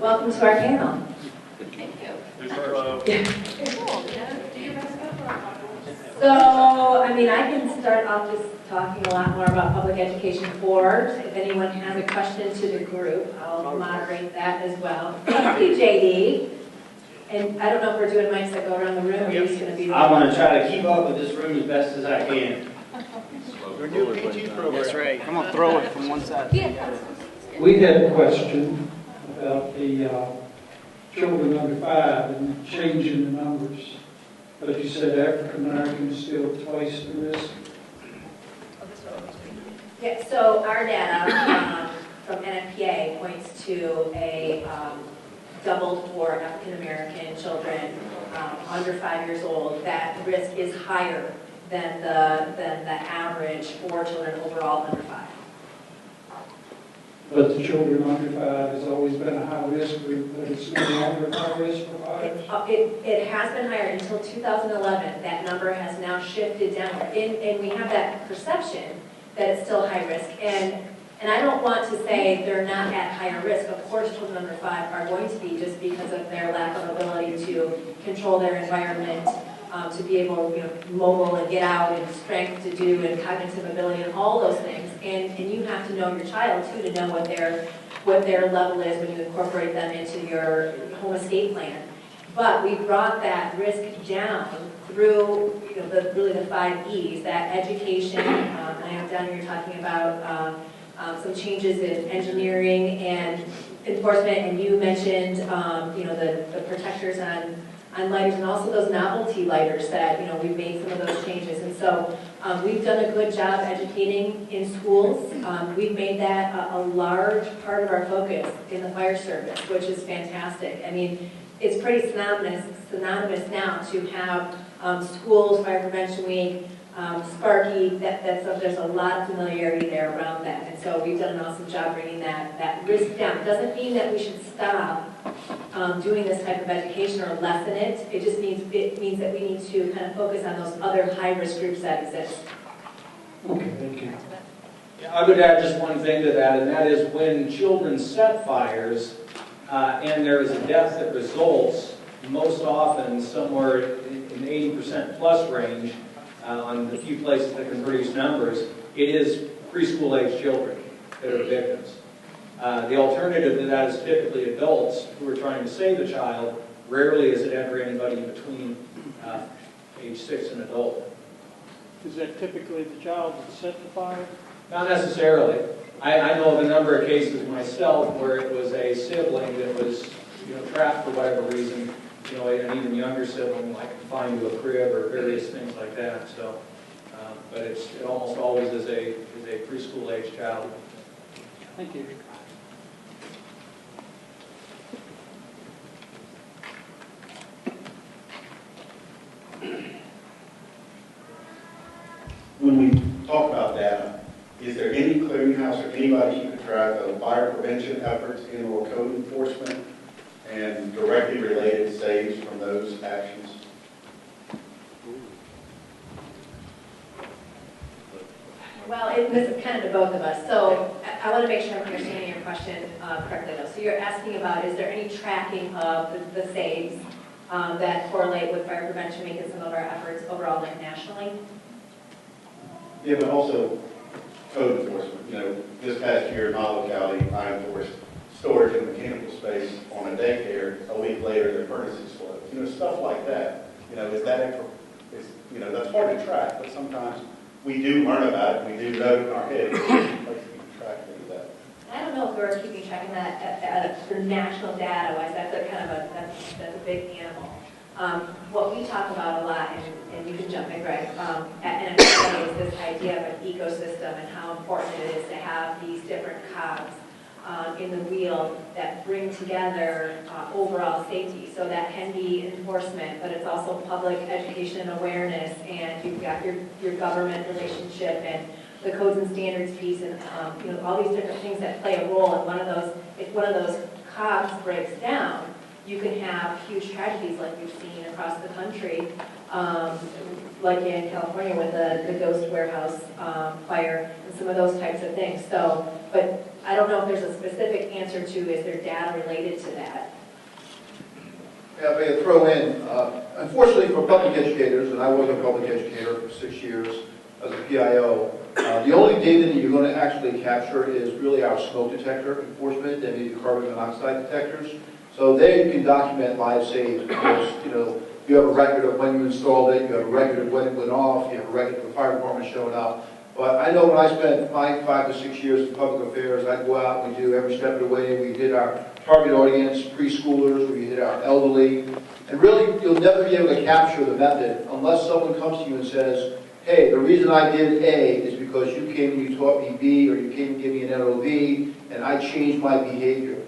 welcome to our panel. Thank you. So, I mean, I can start off just talking a lot more about public education for. If anyone has a question to the group, I'll moderate that as well. Thank you, JD. And I don't know if we're doing mics that go around the room, or you're just going to be... I want to try to keep up with this room as best as I can. Your new PG program. That's right. I'm going to throw it from one side to the other. We had a question about the children under 5 and changing the numbers. But you said African Americans still twice the risk. Yeah, so our data from NFPA points to a doubled for African American children under 5 years old. That risk is higher than the average for children overall under 5. But the children under 5 has always been a high risk group, but it's no longer a high risk for 5. It has been higher until 2011. That number has now shifted downward. And we have that perception that it's still high risk. And I don't want to say they're not at higher risk. Of course, children under 5 are going to be, just because of their lack of ability to control their environment, to be able to mobile and get out, and strength to do, and cognitive ability, and all those things. And you have to know your child too, to know what their level is when you incorporate them into your home escape plan. But we brought that risk down through really the 5 E's, that education. I have down here talking about some changes in engineering and enforcement, and you mentioned the protectors on lighters, and also those novelty lighters that we've made some of those changes. And so we've done a good job educating in schools. We've made that a large part of our focus in the fire service, which is fantastic. I mean, it's pretty synonymous now to have schools, Fire Prevention Week, Sparky, there's a lot of familiarity there around that. And so we've done an awesome job bringing that risk down. It doesn't mean that we should stop doing this type of education or lessen it. It just means that we need to kind of focus on those other high-risk groups that exist. Okay, thank you. Yeah, I would add just one thing to that, and that is when children set fires and there is a death that results, most often somewhere in the 80% plus range, on the few places that can produce numbers, it is preschool-age children that are victims. The alternative to that is typically adults who are trying to save a child. Rarely is it ever anybody in between age 6 and adult. Is that typically the child that set the fire? Not necessarily. I know of a number of cases myself where it was a sibling that was trapped for whatever reason, an even younger sibling, like confined to a crib or various things like that. So, but it almost always is a preschool age child. Thank you. When we talk about data, is there any clearinghouse or anybody who could track the fire prevention efforts and or code enforcement and directly related saves from those actions? Well, this is kind of to both of us. So I want to make sure I'm understanding your question correctly, though. So you're asking about, is there any tracking of the saves that correlate with Fire Prevention Week and some of our efforts overall, like nationally? Yeah, but also code enforcement. This past year in my locality, I enforced storage in mechanical space on a daycare. A week later, their furnace exploded. Stuff like that. Is that that's hard to track, but sometimes we do learn about it. We do know in our head. Like to keep track of that. I don't know if we're keeping track of that for national data-wise. That's a big animal. What we talk about a lot, and you can jump in, Greg, at NFPA is this idea of an ecosystem and how important it is to have these different cogs in the wheel that bring together overall safety. So that can be enforcement, but it's also public education and awareness, and you've got your government relationship and the codes and standards piece, and all these different things that play a role. And if one of those cogs breaks down, you can have huge tragedies like we've seen across the country like in California with the Ghost Warehouse fire and some of those types of things. So, but I don't know if there's a specific answer to, is there data related to that? Yeah, if I could throw in, unfortunately for public educators, and I was a public educator for 6 years as a PIO, the only data that you're going to actually capture is really our smoke detector enforcement and maybe carbon monoxide detectors. So there you can document live saves because, you know, you have a record of when you installed it, you have a record of when it went off, you have a record of the fire department showing up. But I know when I spent my 5 to 6 years in public affairs, I'd go out and we do every step of the way. We did our target audience, preschoolers, we did our elderly. And really, you'll never be able to capture the method unless someone comes to you and says, hey, the reason I did A is because you came and you taught me B, or you came and gave me an LOV, and I changed my behavior.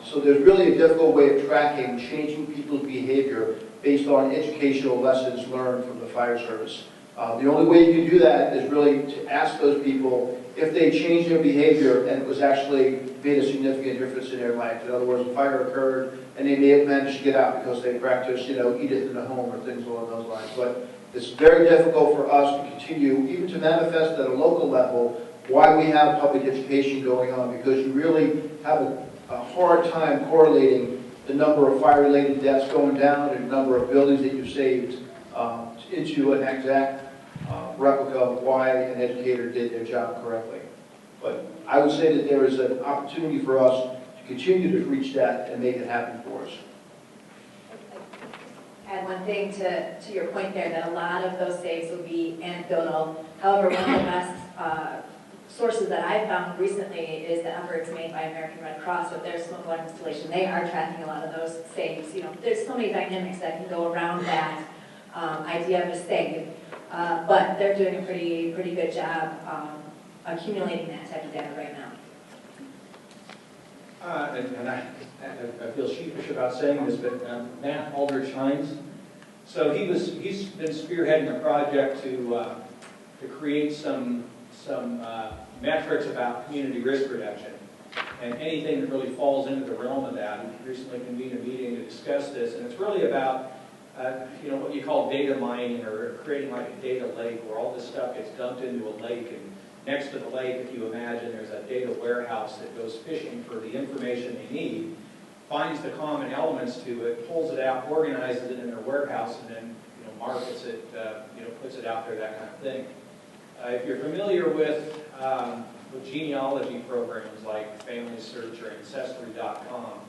So there's really a difficult way of tracking changing people's behavior based on educational lessons learned from the fire service. The only way you can do that is really to ask those people if they changed their behavior and it was actually made a significant difference in their life. In other words, a fire occurred and they may have managed to get out because they practiced, you know, eat it in the home or things along those lines. But it's very difficult for us to continue, even to manifest at a local level, why we have public education going on, because you really have a hard time correlating the number of fire-related deaths going down and the number of buildings that you saved into an exact replica of why an educator did their job correctly. But I would say that there is an opportunity for us to continue to reach that and make it happen for us. Add one thing to your point there, that a lot of those saves will be anecdotal. However, one of the best sources that I've found recently is the efforts made by American Red Cross with their smoke alarm installation. They are tracking a lot of those saves. You know, there's so many dynamics that can go around that idea of a save, but they're doing a pretty good job accumulating that type of data right now. And I feel sheepish about saying this, but Matt Aldrich Hines, so he's been spearheading a project to create some metrics about community risk reduction, and anything that really falls into the realm of that. We recently convened a meeting to discuss this, and it's really about you know, what you call data mining, or creating like a data lake where all this stuff gets dumped into a lake, and next to the lake, if you imagine, there's a data warehouse that goes fishing for the information they need, finds the common elements to it, pulls it out, organizes it in their warehouse, and then, you know, markets it, you know, puts it out there, that kind of thing. If you're familiar with genealogy programs like Family Search or Ancestry.com,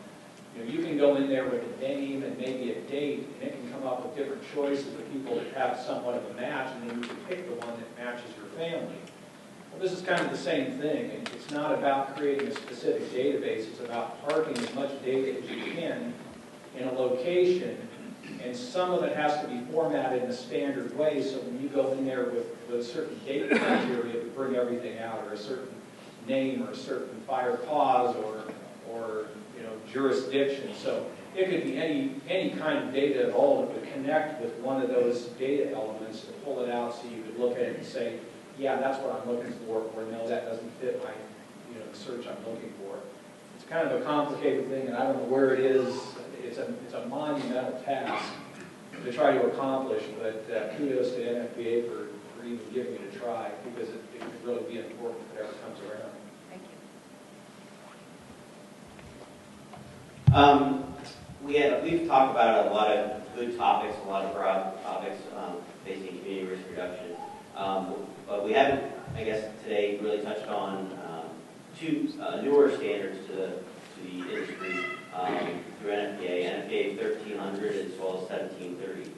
you know, you can go in there with a name and maybe a date, and it can come up with different choices of people that have somewhat of a match, and then you can pick the one that matches your family. Well, this is kind of the same thing. It's not about creating a specific database. It's about parking as much data as you can in a location, and some of it has to be formatted in a standard way, so when you go in there with a certain date criteria to bring everything out, or a certain name, or a certain fire cause, or you know, jurisdiction. So it could be any kind of data at all that would connect with one of those data elements and pull it out, so you could look at it and say, yeah, that's what I'm looking for, or no, that doesn't fit my, you know, the search I'm looking for. It's kind of a complicated thing, and I don't know where it is. It's a monumental task to try to accomplish, but kudos to NFPA for even giving it a try, because it could really be important if it ever comes around. Thank you. We've talked about a lot of good topics, a lot of broad topics facing community risk reduction. But we haven't, I guess, today really touched on two newer standards to the industry through NFPA, NFPA 1300 as well as 1730.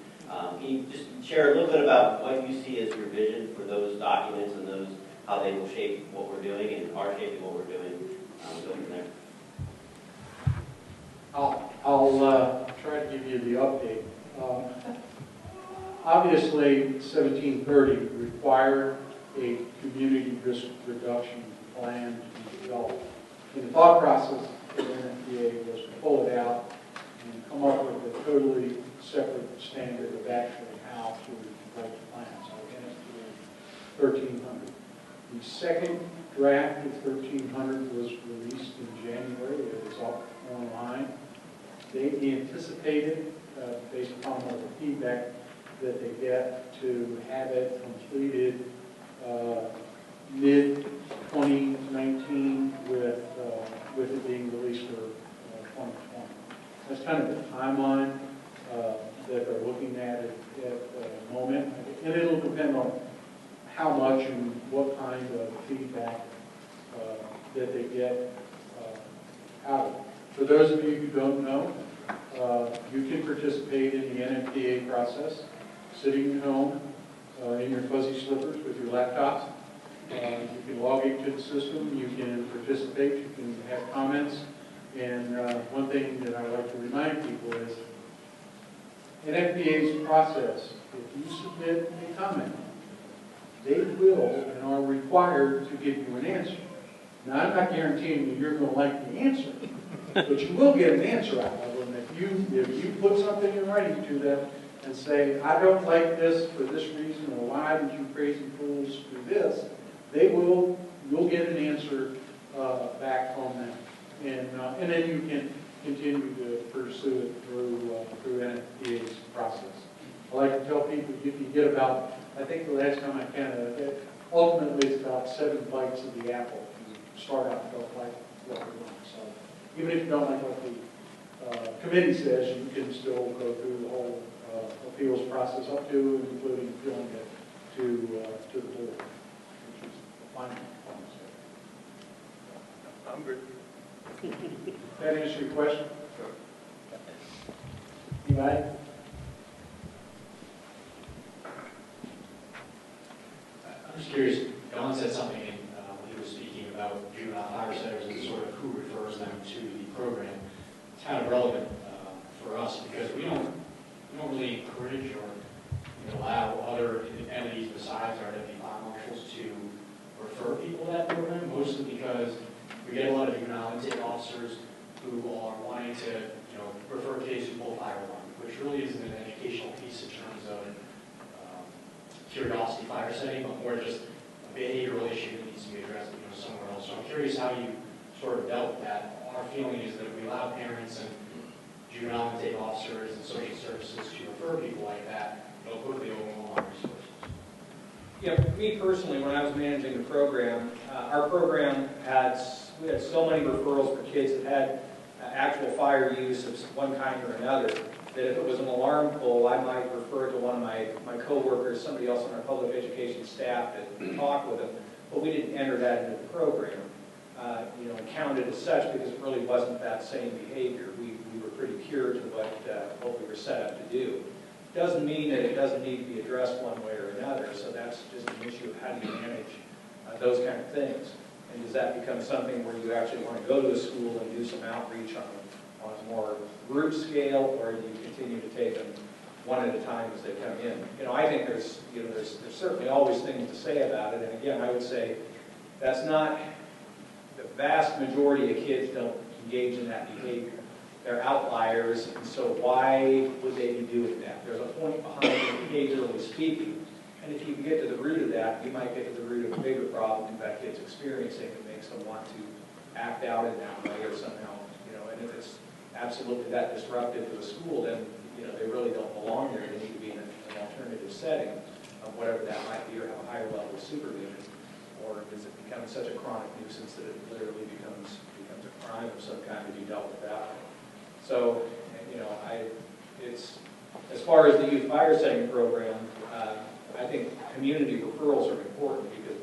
Can you just share a little bit about what you see as your vision for those documents and those, how they will shape what we're doing and are shaping what we're doing going from there? I'll try to give you the update. Obviously, 1730 required a community risk reduction plan to be developed. And the thought process for the NFPA was to pull it out and come up with a totally separate standard of actually how to write the plan. So NFPA 1300. The second draft of 1300 was released in January. It was up online. They anticipated, based upon the feedback that they get to have it completed mid-2019 with it being released for 2020. That's kind of the timeline that they're looking at the moment. And it'll depend on how much and what kind of feedback that they get out of it. For those of you who don't know, you can participate in the NMPA process, sitting at home in your fuzzy slippers with your laptops. You can log into the system, you can participate, you can have comments. And one thing that I like to remind people is, in NFPA's process, if you submit a comment, they will and are required to give you an answer. Now, I'm not guaranteeing that you're going to like the answer, but you will get an answer out of them. If you put something in writing to them and say, I don't like this for this reason, or why did you crazy fools do this, you'll get an answer back from them. And then you can continue to pursue it through NFPA's process. I like to tell people you can get about, I think the last time I counted, ultimately it's about 7 bites of the apple. You start out and don't like what you want. So even if you don't like what the committee says, you can still go through the whole appeals process up to and including appealing it to the board, which is the final step. I'm good. That answer your question? Anybody? I'm just curious, Don said something when he was speaking about juvenile fire centers and sort of who refers them to the program. It's kind of relevant for us because we don't really encourage or allow other entities besides our deputy fire marshals to refer people to that program, mostly because we get a lot of juvenile intake officers who are wanting to refer cases to full fire alarm, which really isn't an educational piece in terms of curiosity fire setting, but more just a behavioral issue that needs to be addressed somewhere else. So I'm curious how you sort of dealt with that. Our feeling is that we allow parents and juvenile intake officers and social services to refer people like that, quickly overwhelm our resources. Yeah, for me personally, when I was managing the program, our program we had so many referrals for kids that had actual fire use of one kind or another, that if it was an alarm pull, I might refer to one of my coworkers, somebody else on our public education staff to talk with them, but we didn't enter that into the program, and count it as such because it really wasn't that same behavior. We were pretty pure to what we were set up to do. Doesn't mean that it doesn't need to be addressed one way or another, so that's just an issue of how do you manage those kind of things. And does that become something where you actually want to go to a school and do some outreach on a more group scale, or do you continue to take them one at a time as they come in? I think there's certainly always things to say about it, and again, I would say that's not, the vast majority of kids don't engage in that behavior. They're outliers, and so why would they be doing that? There's a point behind it, behaviorally speaking, and if you can get to the root of that, you might get to the root of a bigger problem that kid's experiencing that makes them want to act out in that way or somehow, and if it's absolutely that disruptive to a school, then, they really don't belong there. They need to be in an alternative setting of whatever that might be, or have a higher level of supervision. Or does it become such a chronic nuisance that it literally becomes a crime of some kind to be dealt with that way? So, it's, as far as the youth fire setting program, I think community referrals are important because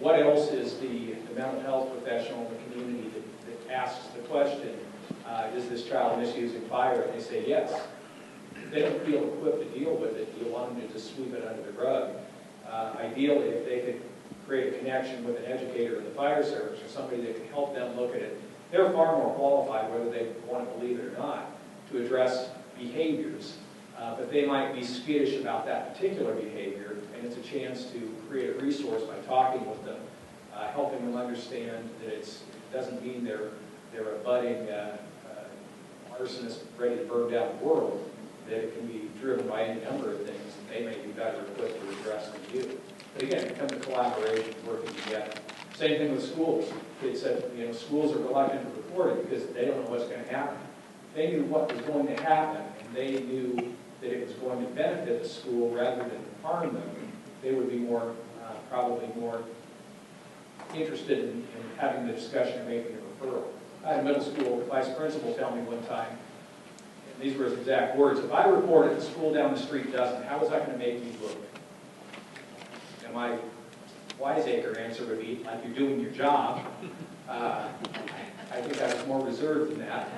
what else is the mental health professional in the community that asks the question, is this child misusing fire? And they say yes. If they don't feel equipped to deal with it, you want them to just sweep it under the rug. Ideally, if they could create a connection with an educator in the fire service or somebody that can help them look at it, they're far more qualified, whether they want to believe it or not, to address behaviors. But they might be skittish about that particular behavior, and it's a chance to create a resource by talking with them, helping them understand that it doesn't mean they're a budding arsonist ready to burn down the world, that it can be driven by any number of things, and they may be better equipped to address than you. But again, it comes to collaboration, working together. Same thing with schools. Kids said, schools are reluctant to report it because they don't know what's going to happen. They knew what was going to happen, and they knew that it was going to benefit the school rather than harm them, they would be more, probably more interested in having the discussion and making a referral. I had a middle school vice principal tell me one time, and these were his exact words, if I report it, the school down the street doesn't, how is that going to make me look? And my wiseacre answer would be, like you're doing your job. I think I was more reserved than that.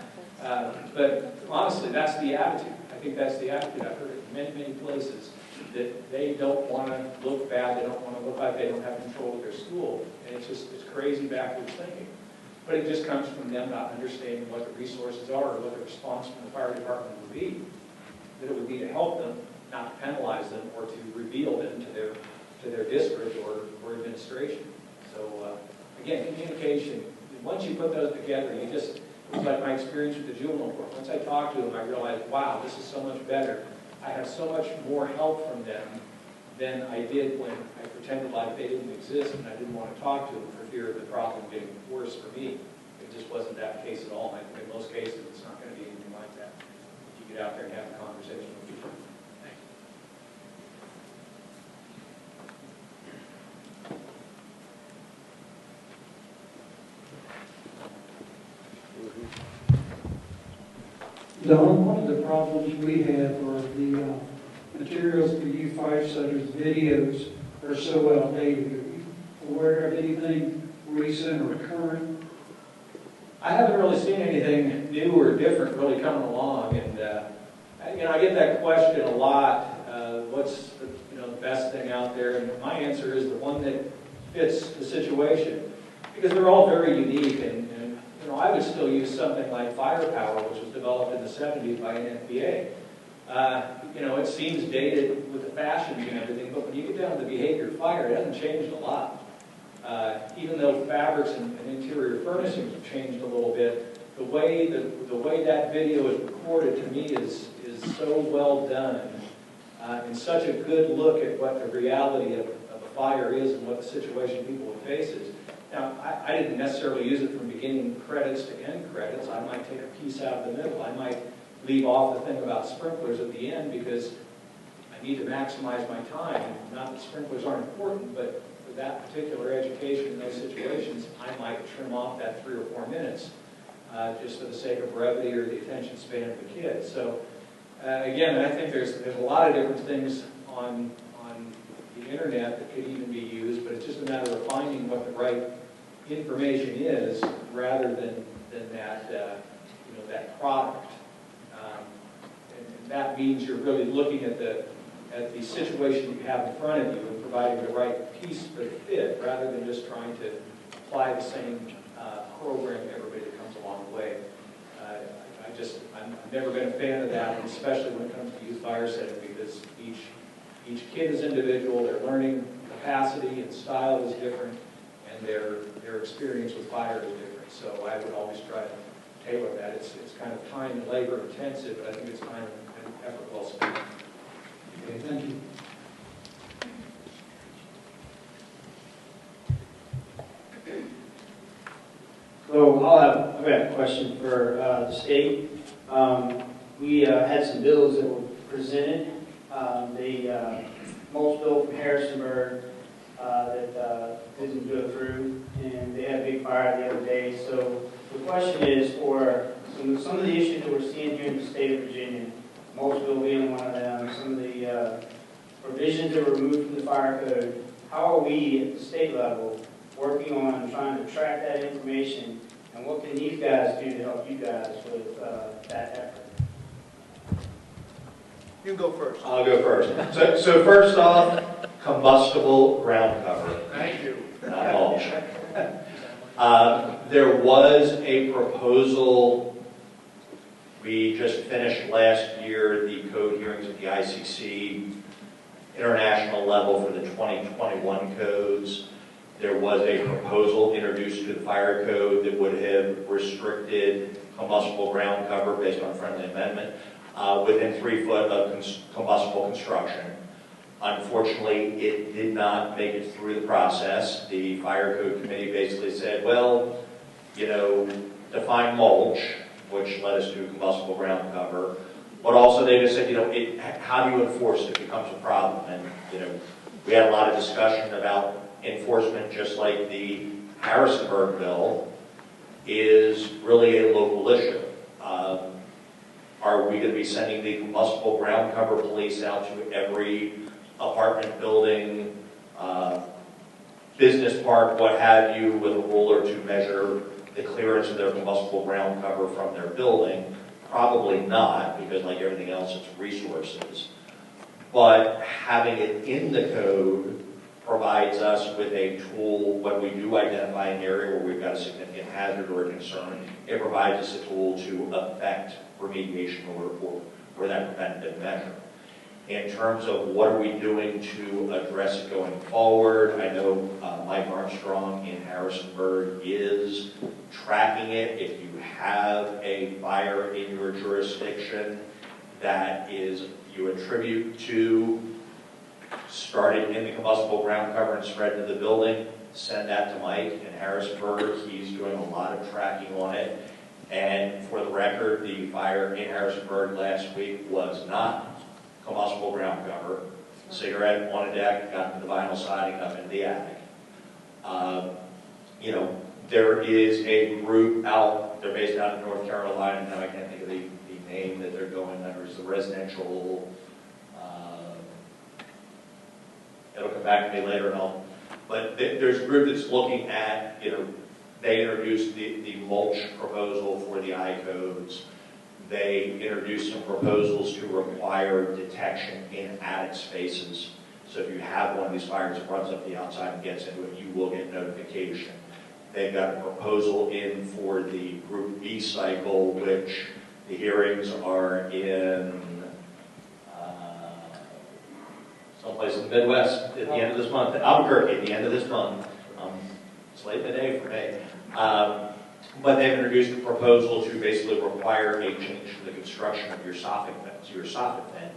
But honestly, that's the attitude. I think that's the attitude. I've heard it in many, many places, that they don't want to look bad, they don't want to look like they don't have control of their school. And it's crazy backwards thinking. But it just comes from them not understanding what the resources are or what the response from the fire department would be. That it would be to help them, not to penalize them or to reveal them to their district or administration. So again, communication, once you put those together, it was like my experience with the juvenile court. Once I talked to them, I realized, wow, this is so much better. I have so much more help from them than I did when I pretended like they didn't exist and I didn't want to talk to them for fear of the problem getting worse for me. It just wasn't that case at all. I think in most cases, it's not going to be anything like that. If you get out there and have a conversation with people. Don, one of the problems we have are the materials for you firefighters, videos are so outdated. Are you aware of anything recent or current? I haven't really seen anything new or different really coming along, and I get that question a lot. What's the best thing out there? And my answer is the one that fits the situation, because they're all very unique. And I would still use something like Firepower, which was developed in the 70s by NFPA. It seems dated with the fashions and everything, but when you get down to the behavior of fire, it hasn't changed a lot. Even though fabrics and interior furnishings have changed a little bit, the way that video is recorded to me is so well done, and such a good look at what the reality of a fire is and what the situation people would face is. Now, I didn't necessarily use it from beginning credits to end credits. I might take a piece out of the middle. I might leave off the thing about sprinklers at the end because I need to maximize my time. Not that sprinklers aren't important, but for that particular education in those situations, I might trim off that 3 or 4 minutes just for the sake of brevity or the attention span of the kids. So again, I think there's a lot of different things on the internet that could even be used, but it's just a matter of finding what the right information is rather than that that product. And that means you're really looking at the situation you have in front of you and providing the right piece for the fit rather than just trying to apply the same program to everybody that comes along the way. I've never been a fan of that, especially when it comes to youth fire setting, because each kid is individual, their learning capacity and style is different, and their experience with fire is different. So I would always try to tailor that. It's kind of time and labor intensive, but I think it's time and effort well spent. Okay, thank you. So I've got a question for the state. We had some bills that were presented. The mulch bill from Harrisonburg that didn't go through, and they had a big fire the other day. So the question is, for some of the issues that we're seeing here in the state of Virginia, mulch bill being one of them, some of the provisions that were removed from the fire code, how are we at the state level working on trying to track that information, and what can these guys do to help you guys with that effort? You can go first. I'll go first. So first off, combustible ground cover. Thank you. Not mulch. There was a proposal, we just finished last year the code hearings at the ICC international level for the 2021 codes. There was a proposal introduced to the fire code that would have restricted combustible ground cover based on friendly amendment within 3 foot of combustible construction. Unfortunately, it did not make it through the process. The fire code committee basically said, well, define mulch, which led us to combustible ground cover. But also they just said, how do you enforce it? It becomes a problem. And, we had a lot of discussion about enforcement, just like the Harrisonburg bill is really a local issue. Are we going to be sending the combustible ground cover police out to every apartment building, business park, what have you, with a ruler to measure the clearance of their combustible ground cover from their building? Probably not, because like everything else, it's resources. But having it in the code provides us with a tool when we do identify an area where we've got a significant hazard or a concern. It provides us a tool to affect remediation or that preventative measure. In terms of what are we doing to address it going forward, I know Mike Armstrong in Harrisonburg is tracking it. If you have a fire in your jurisdiction that is you attribute to started in the combustible ground cover and spread to the building, send that to Mike in Harrisonburg. He's doing a lot of tracking on it. And for the record, the fire in Harrisonburg last week was not combustible ground cover. Cigarette on a deck, got into the vinyl siding, up into the attic. There is a group out, they're based out in North Carolina, now I can't think of the name that they're going under. It's the residential, it'll come back to me later and all. But there's a group that's looking at, they introduced the mulch proposal for the I-codes. They introduced some proposals to require detection in attic spaces. So if you have one of these fires that runs up the outside and gets into it, you will get notification. They've got a proposal in for the Group B cycle, which the hearings are in someplace in the Midwest at the end of this month, Albuquerque at the end of this month. It's late in the day for me. But they've introduced a proposal to basically require a change to the construction of your soffit vent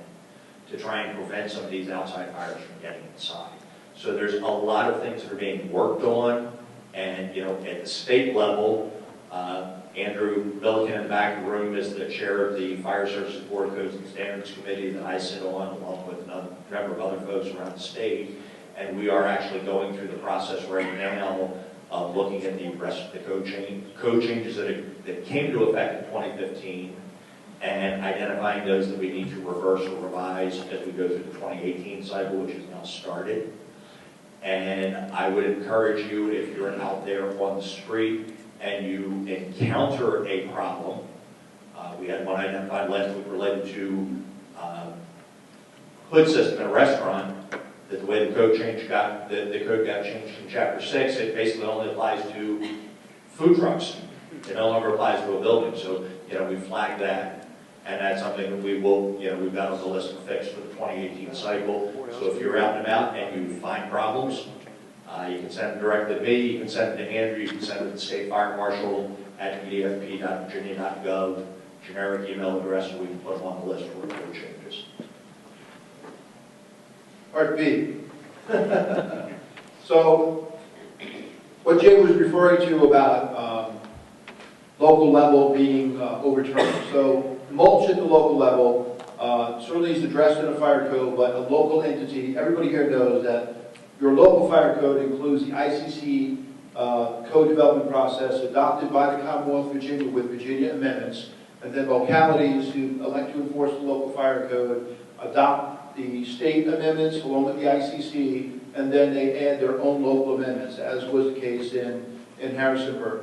to try and prevent some of these outside fires from getting inside. So there's a lot of things that are being worked on, and at the state level, Andrew Milliken in the back of the room is the chair of the Fire Services Board of Codes and Standards Committee that I sit on, along with a number of other folks around the state, and we are actually going through the process right now of looking at the rest of the code changes that came into effect in 2015, and identifying those that we need to reverse or revise as we go through the 2018 cycle, which has now started. And I would encourage you, if you're out there on the street and you encounter a problem, we had one identified last week related to hood system in a restaurant, that the way the code got changed in Chapter 6, it basically only applies to food trucks. It no longer applies to a building. So, we flagged that. And that's something that we will, we've got on the list to fix for the 2018 cycle. So if you're out and about and you find problems, you can send them directly to me, you can send them to Andrew, you can send them to the State Fire Marshal at edfp.virginia.gov, generic email address, and we can put them on the list for code changes. Part B. So, what Jay was referring to about local level being overturned. So, mulch at the local level certainly is addressed in a fire code, but a local entity, everybody here knows that your local fire code includes the ICC code development process adopted by the Commonwealth of Virginia with Virginia amendments, and then localities who elect to enforce the local fire code adopt the state amendments along with the ICC, and then they add their own local amendments, as was the case in Harrisonburg.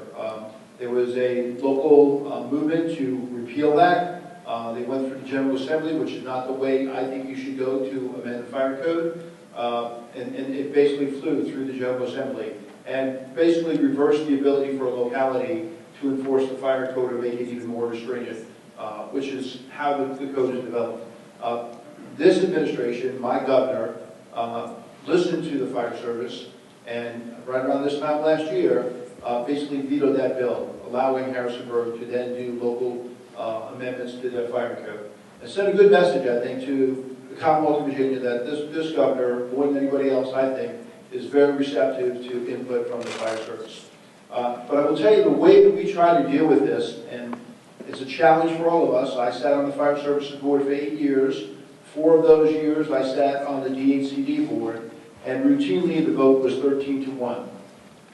There was a local movement to repeal that. They went through the General Assembly, which is not the way I think you should go to amend the fire code. And it basically flew through the General Assembly and basically reversed the ability for a locality to enforce the fire code or make it even more stringent, which is how the code is developed. This administration, my governor, listened to the fire service, and right around this time last year, basically vetoed that bill, allowing Harrisonburg to then do local amendments to their fire code. It sent a good message, I think, to the Commonwealth of Virginia that this governor, more than anybody else, I think, is very receptive to input from the fire service. But I will tell you the way that we try to deal with this, and It's a challenge for all of us. I sat on the Fire Services Board for 8 years. 4 of those years I sat on the DHCD board, and routinely the vote was 13-1,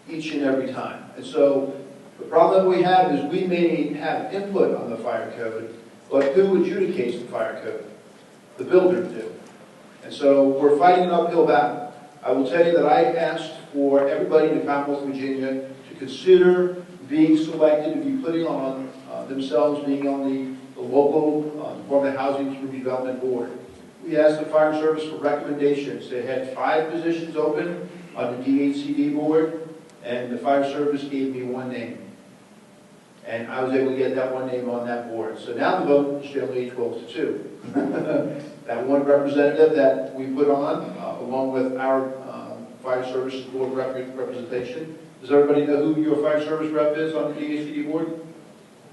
each and every time. And so the problem that we have is we may have input on the fire code, but who adjudicates the fire code? The builders do. And so we're fighting an uphill battle. I will tell you that I asked for everybody in Commonwealth Virginia to consider being selected to be putting on themselves being on the local Department of Housing and Community Development Board. We asked the Fire Service for recommendations. They had 5 positions open on the DHCD board, and the Fire Service gave me 1 name. And I was able to get that 1 name on that board. So now the vote is generally 12-2. That 1 representative that we put on, along with our Fire Services Board representation. Does everybody know who your Fire Service rep is on the DHCD board?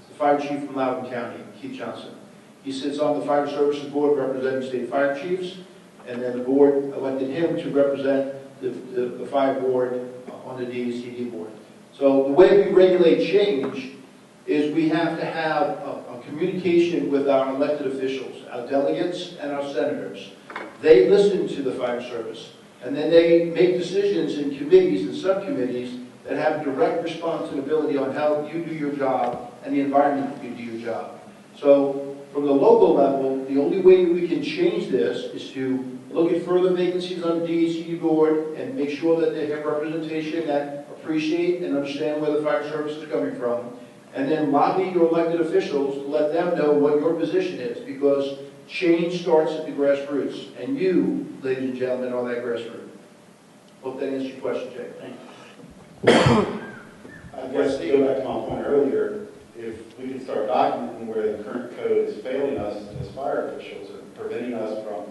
It's the Fire Chief from Loudoun County, Keith Johnson. He sits on the Fire Services Board representing state fire chiefs, and then the board elected him to represent the fire board on the DHCD board. So the way we regulate change is we have to have a communication with our elected officials, our delegates and our senators. They listen to the fire service, and then they make decisions in committees and subcommittees that have direct responsibility on how you do your job and the environment that you do your job. So from the local level, the only way we can change this is to look at further vacancies on the DHCD board and make sure that they have representation that appreciate and understand where the fire service is coming from. And then lobby your elected officials to let them know what your position is, because change starts at the grassroots. And you, ladies and gentlemen, are that grassroots. Hope that answers your question, Jay. Thank you. I guess to go back to my point earlier, if we can start documenting where the current code is failing us as fire officials or preventing us from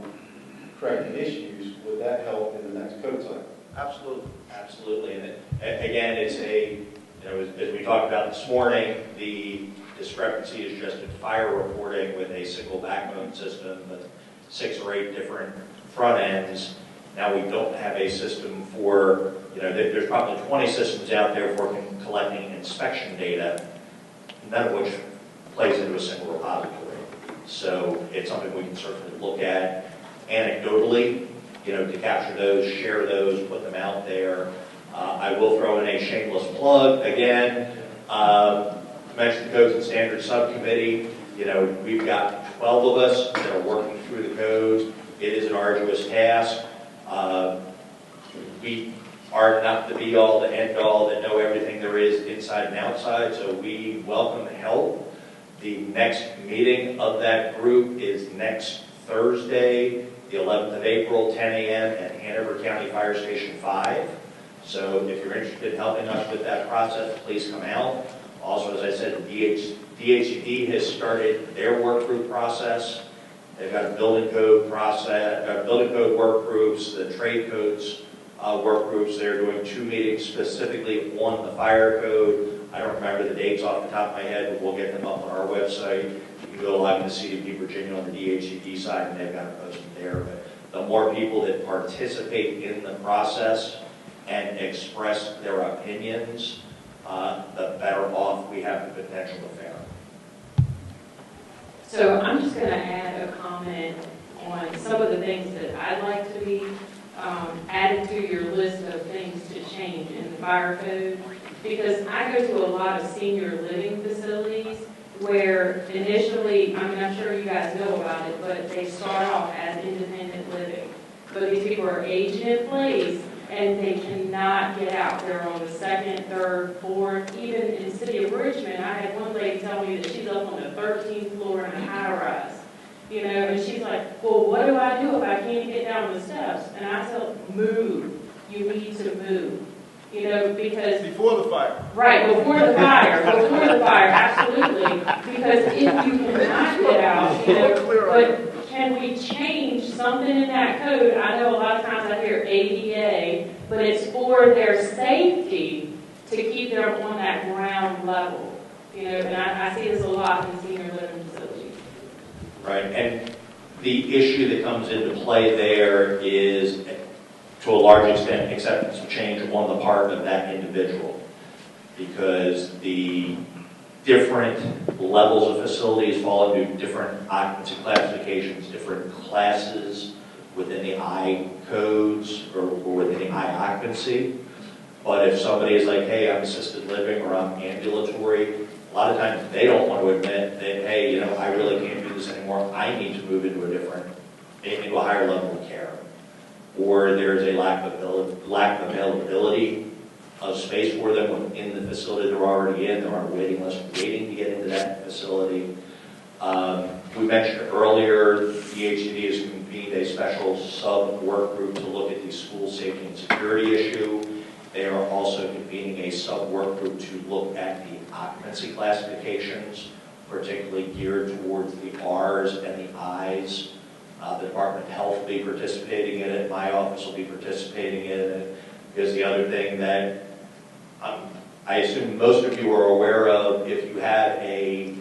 correcting issues, would that help in the next code cycle? Absolutely. Absolutely. And again, it's as we talked about this morning, the discrepancy is just in fire reporting with a single backbone system with 6 or 8 different front ends. Now we don't have a system for, there's probably 20 systems out there for collecting inspection data, none of which plays into a single repository. So it's something we can certainly look at anecdotally, to capture those, share those, put them out there. I will throw in a shameless plug again. Mention the Codes and Standards Subcommittee. We've got 12 of us that are working through the codes. It is an arduous task. We are not the be-all, the end-all, that know everything there is inside and outside, so we welcome help. The next meeting of that group is next Thursday, the 11th of April, 10 a.m. at Hanover County Fire Station 5. So if you're interested in helping us with that process, please come out. Also, as I said, DHCD has started their work group process. They've got a building code process, building code work groups, the trade codes work groups. They're doing 2 meetings specifically on the fire code. I don't remember the dates off the top of my head, but we'll get them up on our website. You can go live in the CDP Virginia on the DHCD side, and they've got it posted there. But the more people that participate in the process and express their opinions, the better off we have the potential to fare. So I'm just going to add a comment on some of the things that I'd like to be added to your list of things to change in the fire code, because I go to a lot of senior living facilities where initially, I'm sure you guys know about it, but they start off as independent living. But these people are aging in place, and they cannot get out. They're on the 2nd, 3rd, 4th. Even in the city of Richmond, I had one lady tell me that she's up on the 13th floor in a high-rise. And she's like, well, what do I do if I can't get down the steps? And I said, move. You need to move. Because... Before the fire. Right, before the fire. Before the fire, absolutely. Because if you cannot get out, but can we change something in that code? I know a lot of times I hear ADA, but it's for their safety to keep them on that ground level. And I see this a lot in senior living facilities. Right, and the issue that comes into play there is, to a large extent, acceptance of change on the part of that individual. Because the different levels of facilities fall into different occupancy classifications, different classes within the I codes or within the I occupancy. But if somebody is like, hey, I'm assisted living or I'm ambulatory, a lot of times they don't want to admit that, hey, I really can't do this anymore. I need to move into a higher level of care. Or there's a lack of availability of space for them within the facility they're already in. They're on a waiting list waiting to get into that facility. We mentioned earlier, the HCD has convened a special sub-work group to look at the school safety and security issue. They are also convening a sub-work group to look at the occupancy classifications, particularly geared towards the R's and the I's. The Department of Health will be participating in it. My office will be participating in it. Because the other thing that I assume most of you are aware of, if you have a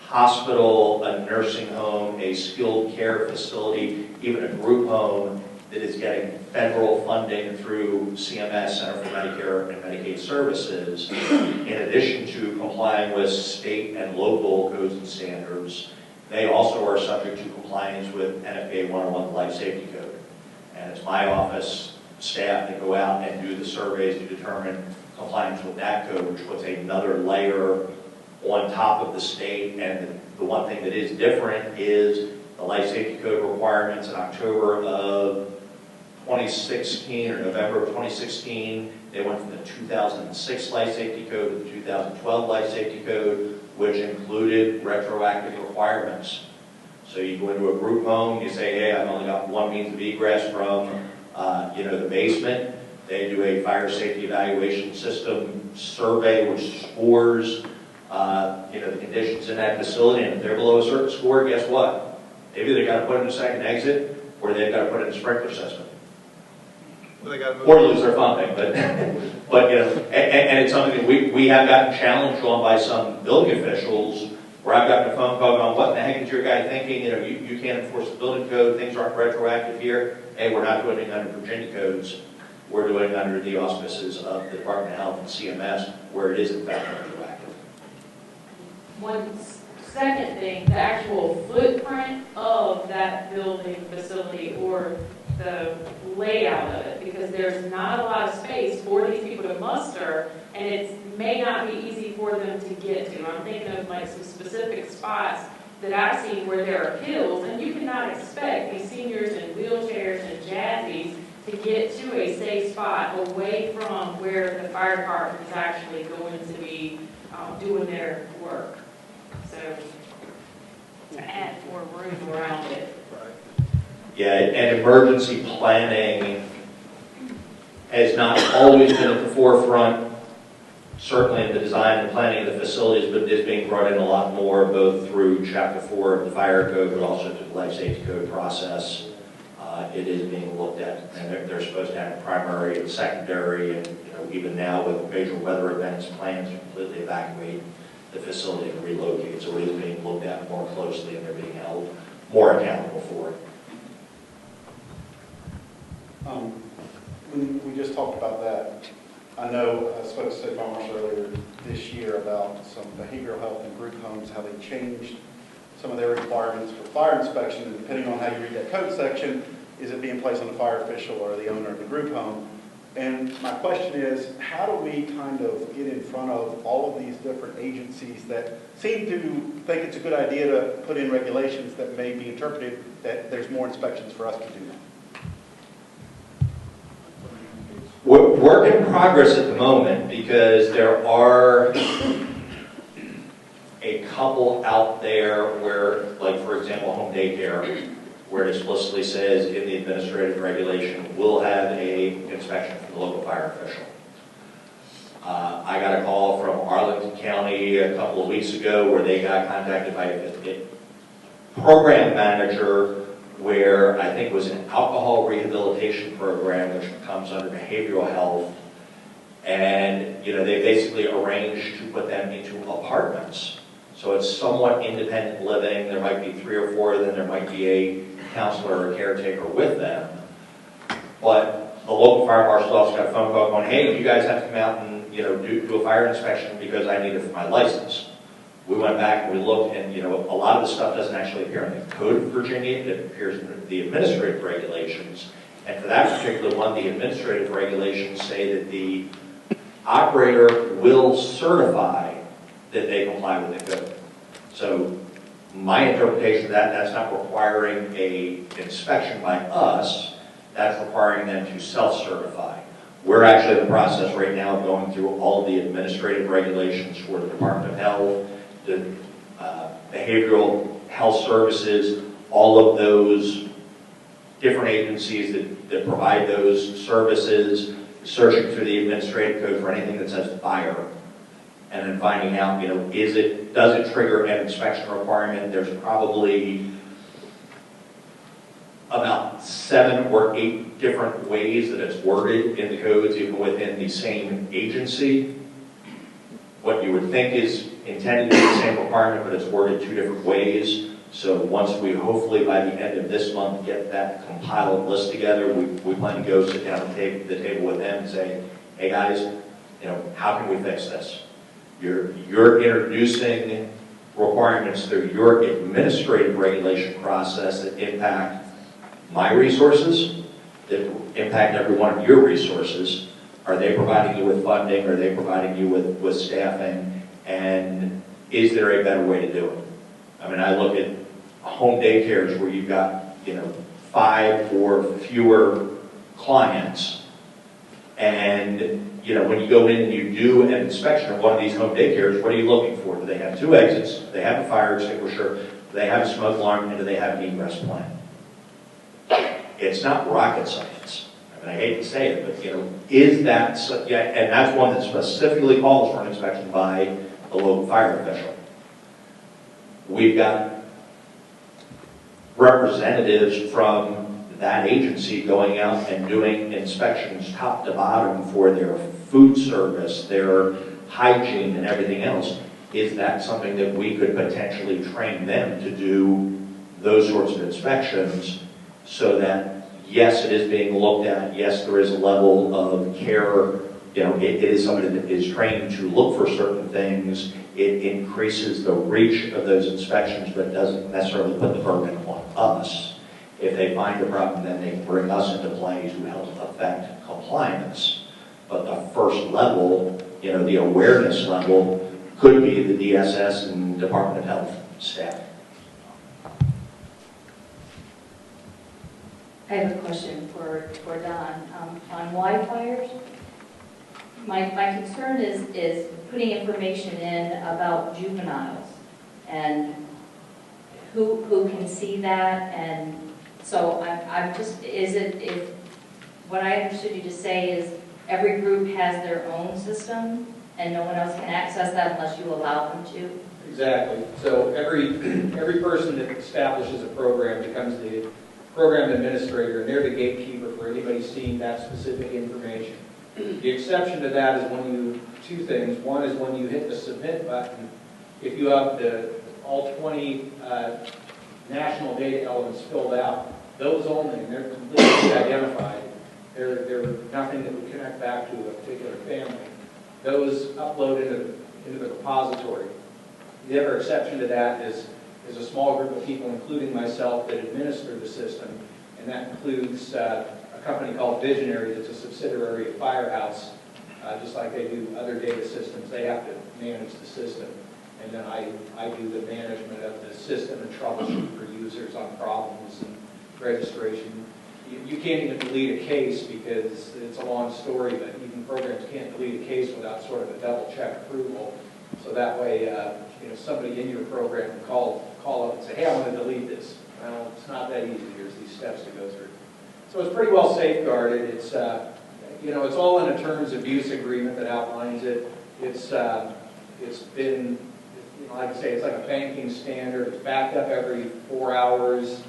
hospital, a nursing home, a skilled care facility, even a group home that is getting federal funding through CMS, Center for Medicare and Medicaid Services, in addition to complying with state and local codes and standards, they also are subject to compliance with NFPA 101, the Life Safety Code. And it's my office staff that go out and do the surveys to determine compliance with that code, which puts another layer on top of the state. And the one thing that is different is the Life Safety Code requirements in October of 2016 or November of 2016. They went from the 2006 Life Safety Code to the 2012 Life Safety Code, which included retroactive requirements. So you go into a group home, you say, hey, I've only got one means of egress from the basement. They do a fire safety evaluation system survey which scores the conditions in that facility, and if they're below a certain score, guess what? Maybe they got to put in a second exit, or they've got to put in a sprinkler system. Or lose their funding, but and it's something that we have gotten challenged on by some building officials, where I've gotten a phone call going, what the heck is your guy thinking? You can't enforce the building code, things aren't retroactive here. Hey, we're not doing it under Virginia codes, we're doing it under the auspices of the Department of Health and CMS, where it is in fact retroactive. One second thing, the actual footprint of that building facility or the layout of it, because there's not a lot of space for these people to muster, and it may not be easy for them to get to. I'm thinking of like some specific spots that I've seen where there are hills, and you cannot expect these seniors in wheelchairs and jazzies to get to a safe spot away from where the fire department is actually going to be doing their work. So to add more room around it. Yeah, and emergency planning has not always been at the forefront, certainly in the design and planning of the facilities, but it is being brought in a lot more, both through Chapter 4 of the Fire Code, but also through the Life Safety Code process. It is being looked at, and they're supposed to have primary and secondary, and even now with major weather events, plans to completely evacuate the facility and relocate. So it is being looked at more closely, and they're being held more accountable for it. When we just talked about that, I know I spoke to State Farmers earlier this year about some behavioral health and group homes, how they changed some of their requirements for fire inspection, and depending on how you read that code section, is it being placed on the fire official or the owner of the group home? And my question is, how do we kind of get in front of all of these different agencies that seem to think it's a good idea to put in regulations that may be interpreted that there's more inspections for us to do now? Work in progress at the moment, because there are a couple out there where, like for example, home daycare, where it explicitly says in the administrative regulation, we'll have an inspection from the local fire official. I got a call from Arlington County a couple of weeks ago where they got contacted by a program manager where I think it was an alcohol rehabilitation program, which comes under behavioral health. And they basically arranged to put them into apartments. So it's somewhat independent living. There might be 3 or 4 of them. There might be a counselor or caretaker with them. But the local fire marshal's office got a phone call going, hey, you guys have to come out and do a fire inspection because I need it for my license. we went back and we looked, and a lot of the stuff doesn't actually appear in the Code of Virginia, it appears in the administrative regulations. And for that particular one, the administrative regulations say that the operator will certify that they comply with the code. So my interpretation of that, that's not requiring an inspection by us, that's requiring them to self-certify. We're actually in the process right now of going through all the administrative regulations for the Department of Health, the Behavioral Health Services, all of those different agencies that provide those services, searching through the administrative code for anything that says fire, and then finding out, does it trigger an inspection requirement? There's probably about 7 or 8 different ways that it's worded in the codes, even within the same agency. What you would think is intended to be the same requirement, but it's worded 2 different ways. So once we hopefully by the end of this month get that compiled list together, we plan to go sit down at the table with them and say, hey guys, how can we fix this? You're introducing requirements through your administrative regulation process that impact my resources, that impact every one of your resources. Are they providing you with funding? Are they providing you with staffing? And is there a better way to do it? I mean, I look at home daycares where you've got, 5 or fewer clients, and when you go in and you do an inspection of one of these home daycares, what are you looking for? Do they have 2 exits? Do they have a fire extinguisher? Do they have a smoke alarm? And do they have an egress plan? It's not rocket science. I mean, I hate to say it, but is that, and that's one that specifically calls for an inspection by a local fire official. We've got representatives from that agency going out and doing inspections top to bottom for their food service, their hygiene, and everything else. Is that something that we could potentially train them to do those sorts of inspections so that, yes, it is being looked at, yes, there is a level of care, it is somebody that is trained to look for certain things. It increases the reach of those inspections, but doesn't necessarily put the burden on us. If they find a problem, then they bring us into play to help affect compliance. But the first level, the awareness level, could be the DSS and Department of Health staff. I have a question for Don. On Wi-Fiers, my concern is putting information in about juveniles and who can see that, and so I'm just, if what I understood you to say is every group has their own system and no one else can access that unless you allow them to? Exactly. So every person that establishes a program becomes the program administrator, and they're the gatekeeper for anybody seeing that specific information. The exception to that is 2 things. One is when you hit the submit button, if you have all 20 national data elements filled out, those only, and they're completely identified. They're nothing that would connect back to a particular family. Those upload into the repository. The other exception to that is a small group of people, including myself, that administer the system, and that includes a company called Visionary that's a subsidiary of Firehouse. Just like they do other data systems, they have to manage the system. And then I do the management of the system and troubleshoot for users on problems and registration. You can't even delete a case because it's a long story, but even programs can't delete a case without sort of a double check approval. So that way, somebody in your program can call up and say, hey, I want to delete this. Well, it's not that easy. There's these steps to go through. So it's pretty well safeguarded. It's it's all in a terms of use agreement that outlines it. It's been, like I say, it's like a banking standard. It's backed up every 4 hours.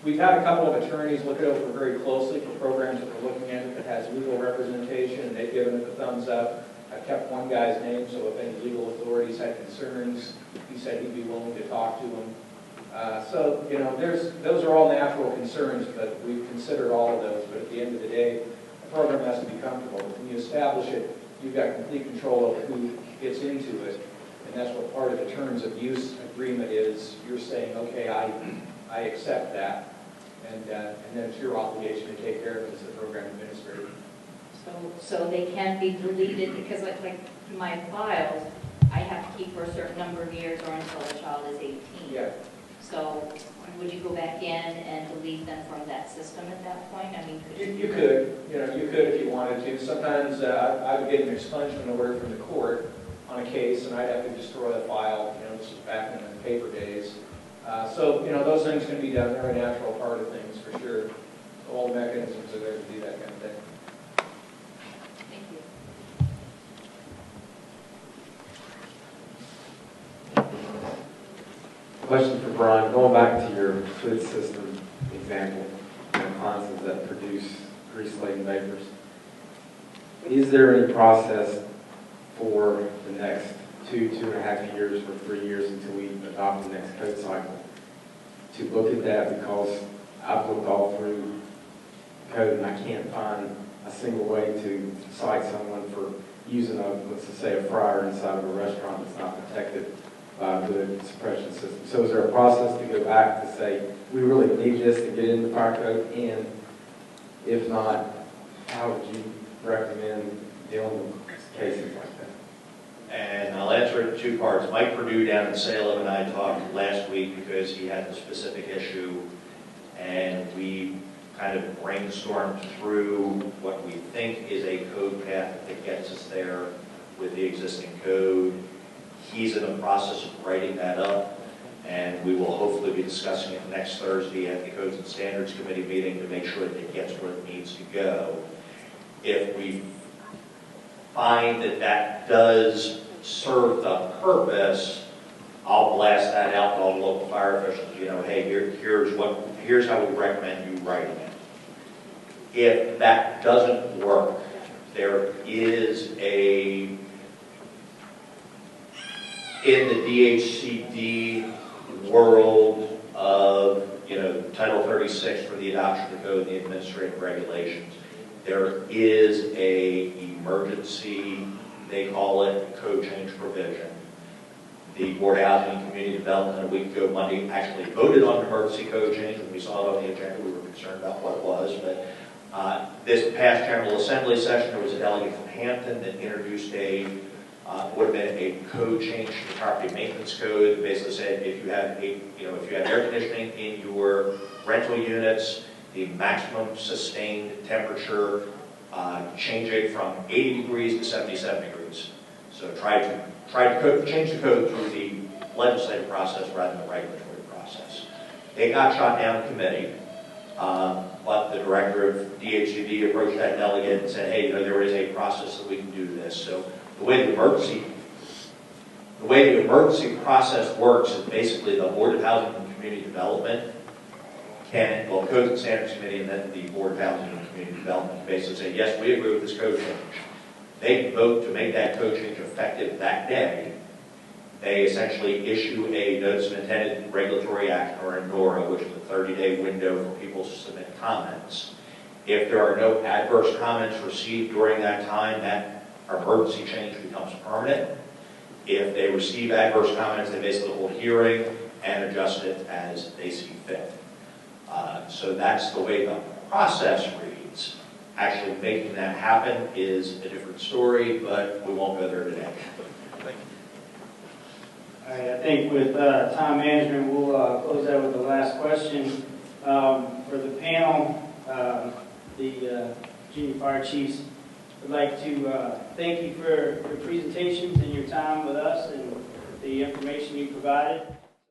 We've had a couple of attorneys look it over very closely for programs that we're looking at that has legal representation, and they've given it the thumbs up. I've kept one guy's name, so if any legal authorities had concerns, he said he'd be willing to talk to them. So, those are all natural concerns, but we've considered all of those. But at the end of the day, the program has to be comfortable. When you establish it, you've got complete control over who gets into it. And that's what part of the terms of use agreement is. You're saying, okay, I accept that. And then it's your obligation to take care of it as the program administrator. So they can be deleted, because like my files, I have to keep for a certain number of years or until the child is 18. Yeah. So would you go back in and delete them from that system at that point? I mean, could You could, you could if you wanted to. Sometimes I would get an expungement order from the court on a case, and I'd have to destroy the file. This was back in the paper days. So those things can be done. They're a natural part of things for sure. All the mechanisms are there to do that kind of thing. Thank you. Question for Brian, going back to your food system example, appliances that produce grease-laden vapors. Is there any process for the next 2.5 years, or 3 years until we adopt the next code cycle to look at that? Because I've looked all through code and I can't find a single way to cite someone for using let's just say a fryer inside of a restaurant that's not protected by a good suppression system. So is there a process to go back to say, we really need this to get in the fire code? And if not, how would you recommend dealing with cases like that? And I'll answer it in two parts. Mike Perdue down in Salem and I talked last week because he had a specific issue, and we kind of brainstormed through what we think is a code path that gets us there with the existing code. He's in the process of writing that up, and we will hopefully be discussing it next Thursday at the Codes and Standards Committee meeting to make sure that it gets where it needs to go. If we find that that does serve the purpose, I'll blast that out to all the local fire officials. Hey, here's how we recommend you writing it. If that doesn't work, there is in the DHCD world of, Title 36 for the adoption of the code and the administrative regulations, there is a emergency, they call it, code change provision. The Board of Housing and Community Development a week ago Monday actually voted on an emergency code change. When we saw it on the agenda, we were concerned about what it was. But this past General Assembly session, there was a delegate from Hampton that introduced would have been a code change to the property maintenance code. It basically said if you have if you have air conditioning in your rental units, the maximum sustained temperature, change it from 80 degrees to 77 degrees. So try to change the code through the legislative process rather than the regulatory process. They got shot down in committee, but the director of DHCD approached that delegate and said, hey, there is a process that we can do this. So the way the emergency process works is basically the Board of Housing and Community Development Codes and Standards Committee, and then the Board of Housing and Community Development can basically say, yes, we agree with this code change. They vote to make that code change effective that day. They essentially issue a notice of intended regulatory action, or a NORA, which is a 30-day window for people to submit comments. If there are no adverse comments received during that time, that emergency change becomes permanent. If they receive adverse comments, they basically hold hearing and adjust it as they see fit. So that's the way the process reads. Actually making that happen is a different story, but we won't go there today. Thank you. All right, I think with time management, we'll close out with the last question. For the panel, the junior fire chiefs, I'd like to thank you for your presentations and your time with us and the information you provided.